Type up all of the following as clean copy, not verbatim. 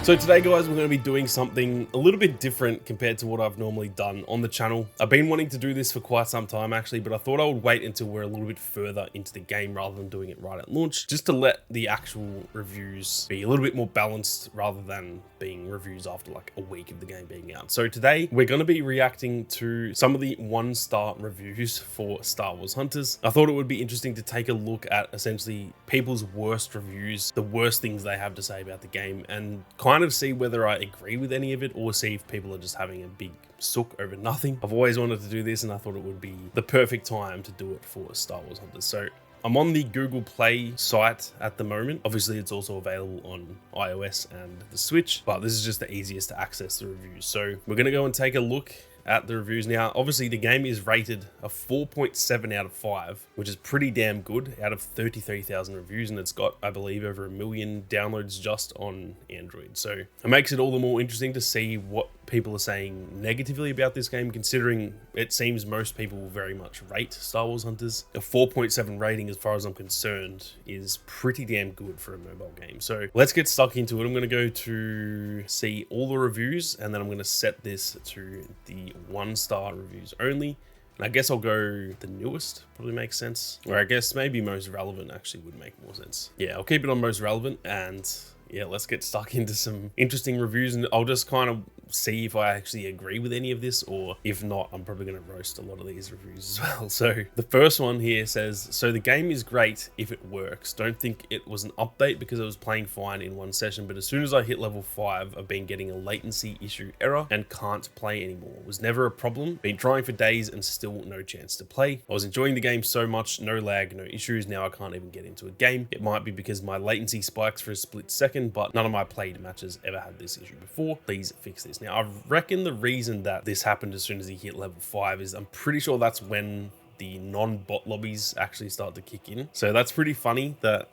So today guys, we're going to be doing something a little bit different compared to what I've normally done on the channel. I've been wanting to do this for quite some time actually, but I thought I would wait until we're a little bit further into the game rather than doing it right at launch, just to let the actual reviews be a little bit more balanced rather than being reviews after like a week of the game being out. So today we're going to be reacting to some of the 1-star reviews for Star Wars Hunters. I thought it would be interesting to take a look at essentially people's worst reviews, the worst things they have to say about the game, and kind of see whether I agree with any of it or see if people are just having a big sook over nothing. I've always wanted to do this and I thought it would be the perfect time to do it for Star Wars Hunters. So I'm on the Google Play site at the moment. Obviously, it's also available on iOS and the Switch, but this is just the easiest to access the reviews. So we're going to go and take a look at the reviews. Now, obviously the game is rated a 4.7 out of 5, which is pretty damn good out of 33,000 reviews, and it's got, I believe, over 1 million downloads just on Android. So it makes it all the more interesting to see what people are saying negatively about this game, considering it seems most people will very much rate Star Wars Hunters. A 4.7 rating, as far as I'm concerned, is pretty damn good for a mobile game. So let's get stuck into it. I'm going to go to see all the reviews, and then I'm going to set this to the 1-star reviews only. And I guess I'll go the newest, probably makes sense. Or I guess maybe most relevant actually would make more sense. Yeah, I'll keep it on most relevant, and yeah, let's get stuck into some interesting reviews, and I'll just kind of see if I actually agree with any of this, or if not, I'm probably going to roast a lot of these reviews as well. So the first one here says, so the game is great if it works. Don't think it was an update because I was playing fine in one session, but as soon as I hit level 5, I've been getting a latency issue error and can't play anymore. It was never a problem. Been trying for days and still no chance to play. I was enjoying the game so much, no lag, no issues. Now I can't even get into a game. It might be because my latency spikes for a split second, but none of my played matches ever had this issue before. Please fix this. Now, I reckon the reason that this happened as soon as he hit level 5 is I'm pretty sure that's when the non-bot lobbies actually start to kick in. So that's pretty funny that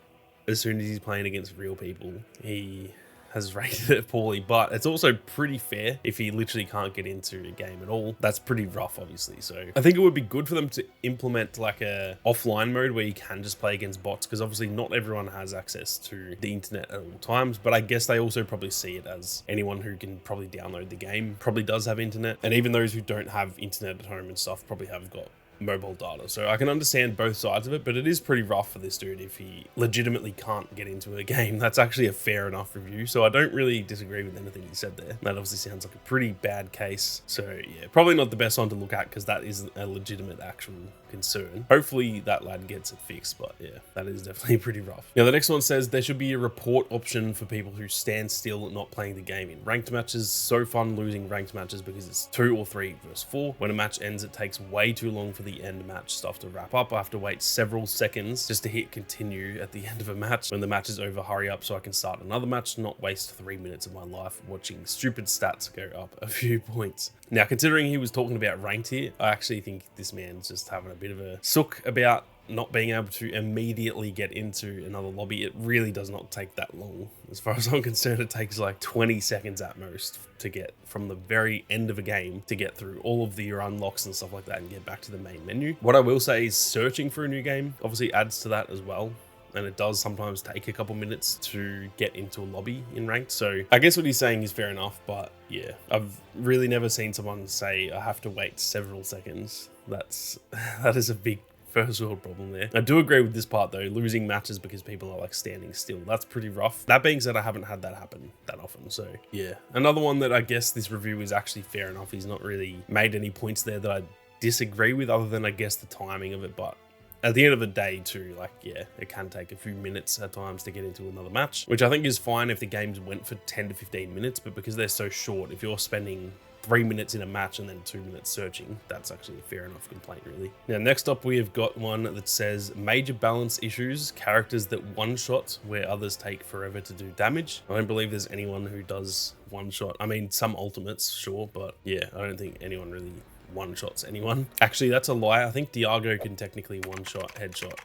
as soon as he's playing against real people, he has rated it poorly, but it's also pretty fair if he literally can't get into a game at all. That's pretty rough, obviously. So I think it would be good for them to implement like a offline mode where you can just play against bots, because obviously not everyone has access to the internet at all times, but I guess they also probably see it as anyone who can probably download the game probably does have internet, and even those who don't have internet at home and stuff probably have got mobile data. So I can understand both sides of it, but it is pretty rough for this dude if he legitimately can't get into a game. That's actually a fair enough review, so I don't really disagree with anything he said there. That obviously sounds like a pretty bad case. So yeah, probably not the best one to look at because that is a legitimate actual concern. Hopefully that lad gets it fixed, but yeah, that is definitely pretty rough. Now the next one says there should be a report option for people who stand still not playing the game in ranked matches. So fun losing ranked matches because it's 2 or 3 versus 4. When a match ends, it takes way too long for the end match stuff to wrap up. I have to wait several seconds just to hit continue at the end of a match. When the match is over, hurry up so I can start another match, not waste 3 minutes of my life watching stupid stats go up a few points. Now, considering he was talking about ranked here, I actually think this man's just having a bit of a sook about not being able to immediately get into another lobby. It really does not take that long. As far as I'm concerned, it takes like 20 seconds at most to get from the very end of a game to get through all of your unlocks and stuff like that and get back to the main menu. What I will say is searching for a new game obviously adds to that as well. And it does sometimes take a couple minutes to get into a lobby in ranked. So I guess what he's saying is fair enough, but yeah, I've really never seen someone say I have to wait several seconds. That is a big first world problem there. I do agree with this part though, losing matches because people are like standing still. That's pretty rough. That being said, I haven't had that happen that often. So yeah, another one that I guess this review is actually fair enough. He's not really made any points there that I disagree with other than I guess the timing of it, but at the end of the day too, like, yeah, it can take a few minutes at times to get into another match, which I think is fine if the games went for 10 to 15 minutes, but because they're so short, if you're spending 3 minutes in a match and then 2 minutes searching, that's actually a fair enough complaint, really. Now, next up, we have got one that says major balance issues, characters that one-shot where others take forever to do damage. I don't believe there's anyone who does one-shot. I mean, some ultimates, sure, but yeah, I don't think anyone really one-shots anyone. Actually, that's a lie. I think Diago can technically one-shot, headshot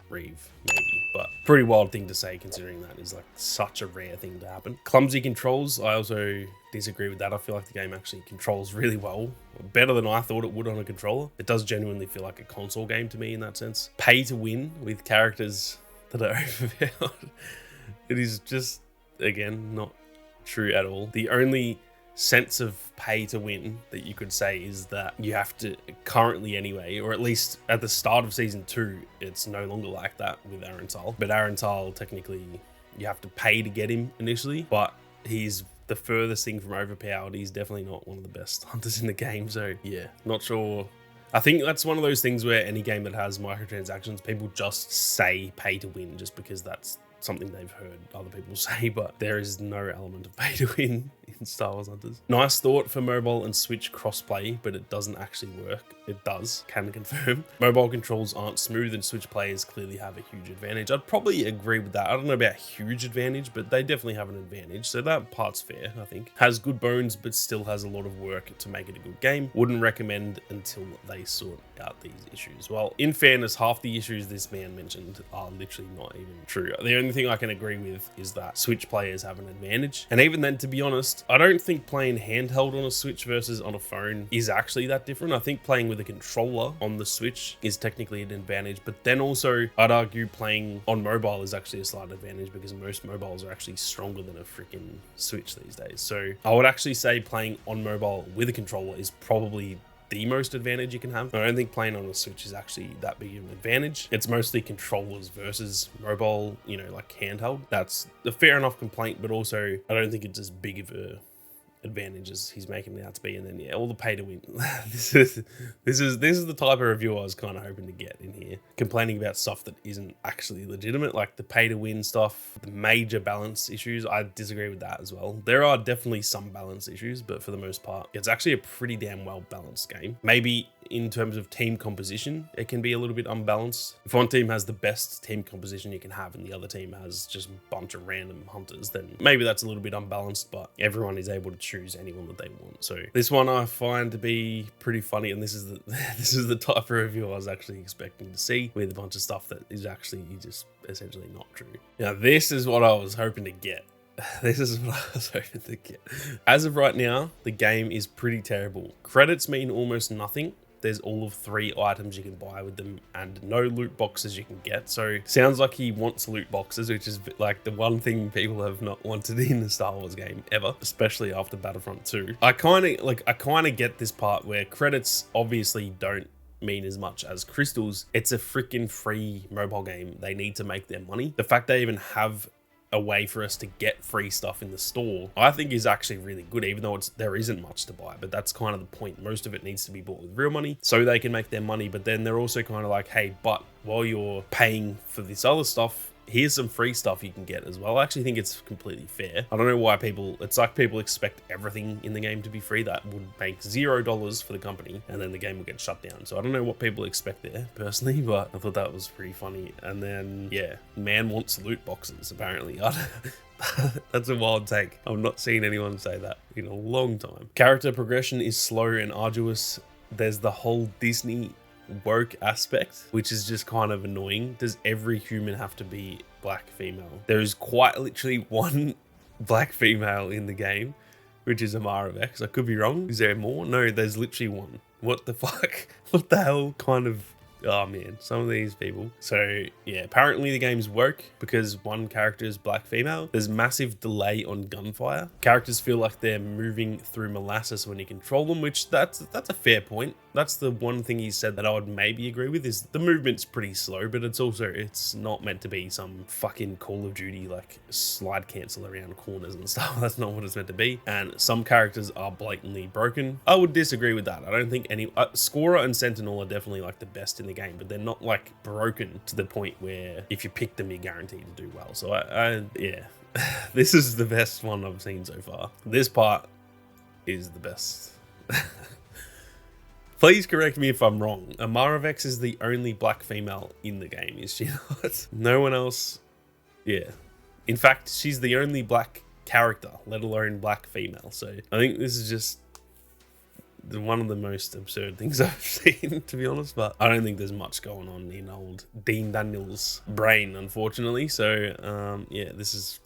Reeve, maybe, but pretty wild thing to say considering that is like such a rare thing to happen. Clumsy controls, I also disagree with that. I feel like the game actually controls really well, better than I thought it would on a controller. It does genuinely feel like a console game to me in that sense. Pay to win with characters that are overpowered. It is just, again, not true at all. The only sense of pay to win that you could say is that you have to currently anyway, or at least at the start of season 2, it's no longer like that with Arental. But Arental, technically, you have to pay to get him initially, but he's the furthest thing from overpowered. He's definitely not one of the best hunters in the game. So yeah, not sure. I think that's one of those things where any game that has microtransactions, people just say pay to win just because that's something they've heard other people say, but there is no element of pay to win in Star Wars Hunters. Nice thought for mobile and Switch crossplay, but it doesn't actually work. It does, can confirm. Mobile controls aren't smooth and Switch players clearly have a huge advantage. I'd probably agree with that. I don't know about huge advantage, but they definitely have an advantage. So that part's fair, I think. Has good bones, but still has a lot of work to make it a good game. Wouldn't recommend until they sort out these issues. Well, in fairness, half the issues this man mentioned are literally not even true. The only thing I can agree with is that Switch players have an advantage. And even then, to be honest, I don't think playing handheld on a Switch versus on a phone is actually that different. I think playing with a controller on the Switch is technically an advantage, but then also I'd argue playing on mobile is actually a slight advantage because most mobiles are actually stronger than a freaking Switch these days. So I would actually say playing on mobile with a controller is probably the most advantage you can have. I don't think playing on a Switch is actually that big of an advantage. It's mostly controllers versus mobile, you know, like handheld. That's a fair enough complaint, but also I don't think it's as big of a advantages he's making it out to be. And then yeah, all the pay to win. this is the type of review I was kind of hoping to get in here, complaining about stuff that isn't actually legitimate, like the pay to win stuff, the major balance issues. I disagree with that as well. There are definitely some balance issues, but for the most part it's actually a pretty damn well balanced game. Maybe in terms of team composition, it can be a little bit unbalanced. If one team has the best team composition you can have and the other team has just a bunch of random hunters, then maybe that's a little bit unbalanced, but everyone is able to choose anyone that they want. So this one I find to be pretty funny, and this is the this is the type of review I was actually expecting to see, with a bunch of stuff that is actually just essentially not true. Now this is what I was hoping to get. This is what I was hoping to get. As of right now, the game is pretty terrible. Credits mean almost nothing. There's all of 3 items you can buy with them and no loot boxes you can get. So sounds like he wants loot boxes, which is like the one thing people have not wanted in a Star Wars game ever, especially after Battlefront 2. I kind of get this part where credits obviously don't mean as much as crystals. It's a freaking free mobile game. They need to make their money. The fact they even have a way for us to get free stuff in the store, I think is actually really good, even though there isn't much to buy. But that's kind of the point. Most of it needs to be bought with real money so they can make their money. But then they're also kind of like, hey, but while you're paying for this other stuff, here's some free stuff you can get as well. I actually think it's completely fair. I don't know why it's like people expect everything in the game to be free. That would make $0 for the company and then the game will get shut down. So I don't know what people expect there personally, but I thought that was pretty funny. And then yeah, man wants loot boxes apparently. That's a wild take. I've not seen anyone say that in a long time. Character progression is slow and arduous. There's the whole Disney woke aspect, which is just kind of annoying. Does every human have to be black female? There is quite literally one black female in the game, which is Amara Vex. I could be wrong. Is there more? No, there's literally one. What the fuck? What the hell kind of... Oh man, some of these people. So yeah, apparently the games work because one character is black female. There's massive delay on gunfire. Characters feel like they're moving through molasses when you control them, which that's a fair point. That's the one thing he said that I would maybe agree with, is the movement's pretty slow, but it's not meant to be some fucking Call of Duty like slide cancel around corners and stuff. That's not what it's meant to be. And some characters are blatantly broken. I would disagree with that. I don't think any Scorer and Sentinel are definitely like the best in the game, but they're not like broken to the point where if you pick them you're guaranteed to do well. So yeah, this is the best one I've seen so far. This part is the best. Please correct me if I'm wrong. Amara Vex is the only black female in the game, is she not? No one else. Yeah. In fact, she's the only black character, let alone black female. So I think this is just one of the most absurd things I've seen, to be honest. But I don't think there's much going on in old Dean Daniels' brain, unfortunately. So yeah, this is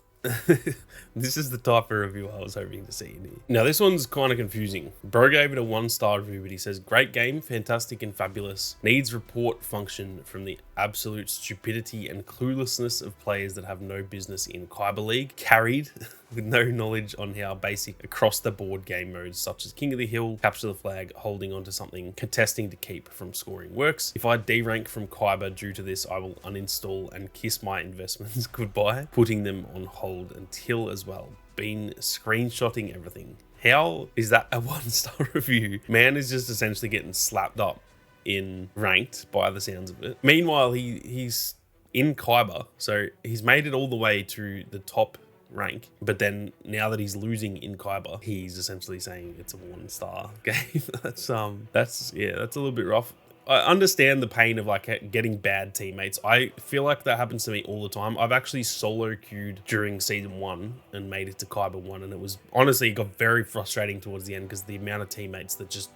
this is the type of review I was hoping to see in here. Now this one's kind of confusing. Bro gave it a 1-star review, but he says, great game, fantastic and fabulous. Needs report function from the absolute stupidity and cluelessness of players that have no business in Kyber League, carried with no knowledge on how basic across the board game modes such as King of the Hill, Capture the Flag, holding onto something, contesting to keep from scoring works. If I derank from Kyber due to this, I will uninstall and kiss my investments goodbye, putting them on hold until as well. Been screenshotting everything. How is that a 1-star review? Man is just essentially getting slapped up in ranked by the sounds of it. Meanwhile, he's in Kyber, so he's made it all the way to the top rank, but then now that he's losing in Kyber, he's essentially saying it's a 1-star game. that's a little bit rough. I understand the pain of like getting bad teammates. I feel like that happens to me all the time. I've actually solo queued during season 1 and made it to Kyber 1, and it was honestly, it got very frustrating towards the end because the amount of teammates that just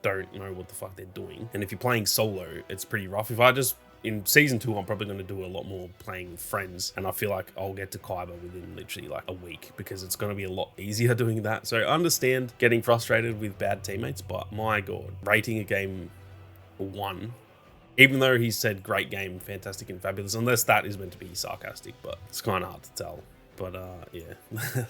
don't know what the fuck they're doing. And if you're playing solo, it's pretty rough. If I just in season 2, I'm probably going to do a lot more playing with friends, and I feel like I'll get to Kyber within literally like a week because it's going to be a lot easier doing that. So I understand getting frustrated with bad teammates, but my god, rating a game 1, even though he said great game, fantastic and fabulous, unless that is meant to be sarcastic, but it's kind of hard to tell. But yeah,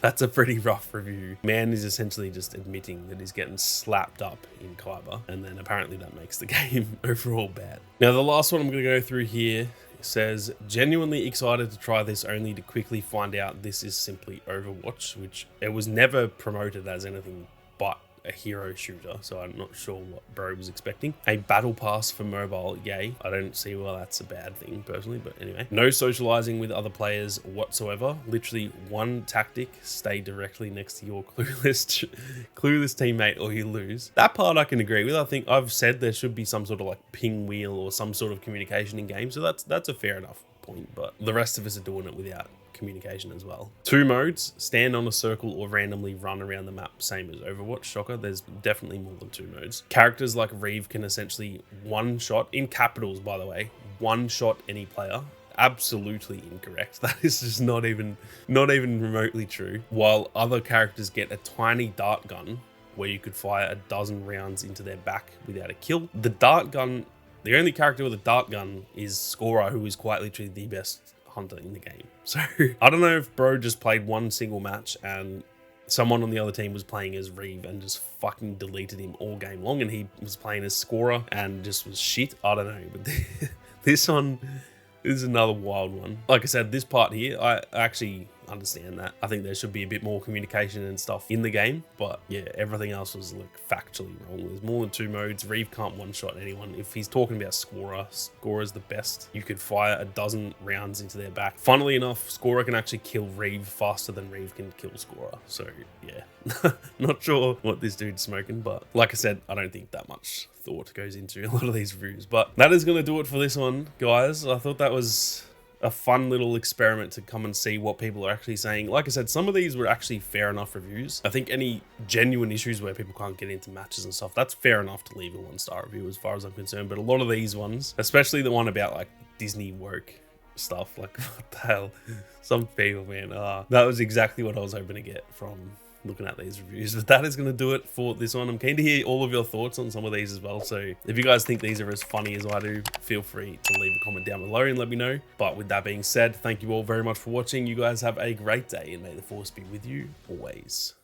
that's a pretty rough review. Man is essentially just admitting that he's getting slapped up in Kyber, and then apparently that makes the game overall bad. Now, the last one I'm going to go through here says, genuinely excited to try this only to quickly find out this is simply Overwatch, which it was never promoted as anything but a hero shooter, so I'm not sure what bro was expecting. A battle pass for mobile, yay. I don't see why that's a bad thing personally, but anyway. No socializing with other players whatsoever. Literally one tactic, stay directly next to your clueless teammate or you lose. That part I can agree with. I think I've said there should be some sort of like ping wheel or some sort of communication in game, so that's a fair enough point, but the rest of us are doing it without communication as well. 2 modes, stand on a circle or randomly run around the map, same as Overwatch. Shocker, there's definitely more than 2 modes. Characters like Reeve can essentially one-shot, in capitals by the way, one-shot any player. Absolutely incorrect. That is just not even remotely true. While other characters get a tiny dart gun where you could fire a dozen rounds into their back without a kill. The dart gun, the only character with a dart gun is Scorer, who is quite literally the best hunter in the game. So I don't know if bro just played one single match and someone on the other team was playing as Reeve and just fucking deleted him all game long, and he was playing as Scorer and just was shit. I don't know, but this one is another wild one. Like I said, this part here, I actually understand that. I think there should be a bit more communication and stuff in the game, but yeah, everything else was like factually wrong. There's more than 2 modes. Reeve can't one-shot anyone. If he's talking about Scorer's the best. You could fire a dozen rounds into their back. Funnily enough, Scorer can actually kill Reeve faster than Reeve can kill Scorer. So yeah, not sure what this dude's smoking, but like I said, I don't think that much thought goes into a lot of these reviews. But that is going to do it for this one, guys. I thought that was a fun little experiment to come and see what people are actually saying. Like I said, some of these were actually fair enough reviews. I think any genuine issues where people can't get into matches and stuff, that's fair enough to leave a 1-star review as far as I'm concerned. But a lot of these ones, especially the one about like Disney woke stuff, like what the hell, some people, man, that was exactly what I was hoping to get from looking at these reviews. But that is going to do it for this one. I'm keen to hear all of your thoughts on some of these as well, so if you guys think these are as funny as I do, feel free to leave a comment down below and let me know. But with that being said, thank you all very much for watching. You guys have a great day, and may the force be with you always.